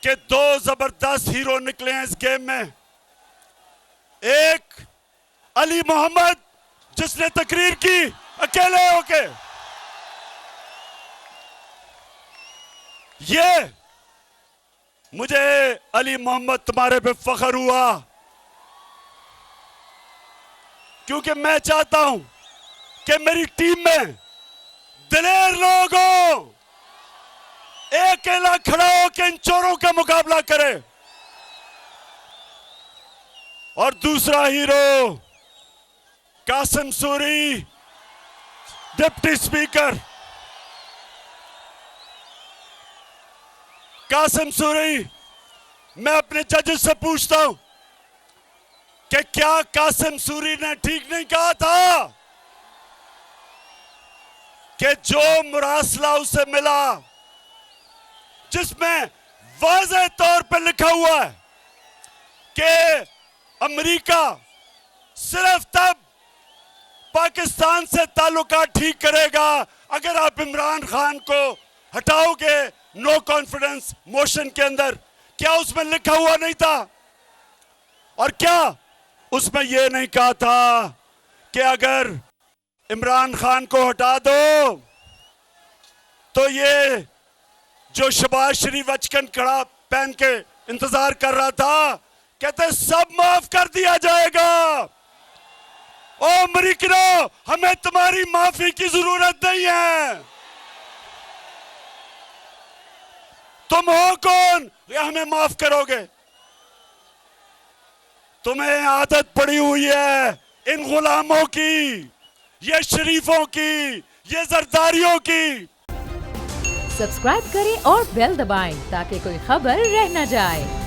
कि दो जबरदस्त हीरो निकले हैं इस गेम में। एक अली मोहम्मद जिसने तकरीर की अकेले होके, ये मुझे अली मोहम्मद तुम्हारे पे फख्र हुआ, क्योंकि मैं चाहता हूं कि मेरी टीम में दिलेर लोग हो, एक अकेला खड़ा होकर इन चोरों का मुकाबला करे। और दूसरा hero Kasim Suri, deputy speaker Kasim Suri. मैं अपने जजेस से पूछता हूं कि क्या कासिम सूरी ने ठीक नहीं कहा था कि जो मुरासला उसे मिला, जिसमें वाज़ेह तौर पर लिखा हुआ है कि अमेरिका सिर्फ तब पाकिस्तान से ताल्लुकात ठीक करेगा अगर आप इमरान खान को हटाओगे नो कॉन्फिडेंस मोशन के अंदर? क्या उसमें लिखा हुआ नहीं था? और क्या उसमें यह नहीं कहा था कि अगर इमरान खान को हटा दो तो ये जो शहबाज शरीफ अचकन कड़ा पहन के इंतजार कर रहा था, कहते सब माफ कर दिया जाएगा। ओ अमेरिकनों, हमें तुम्हारी माफी की जरूरत नहीं है। तुम हो कौन या हमें माफ करोगे? तुम्हें आदत पड़ी हुई है इन गुलामों की, ये शरीफों की, ये जरदारियों की। सब्सक्राइब करें और बेल दबाएं ताकि कोई खबर रह न जाए।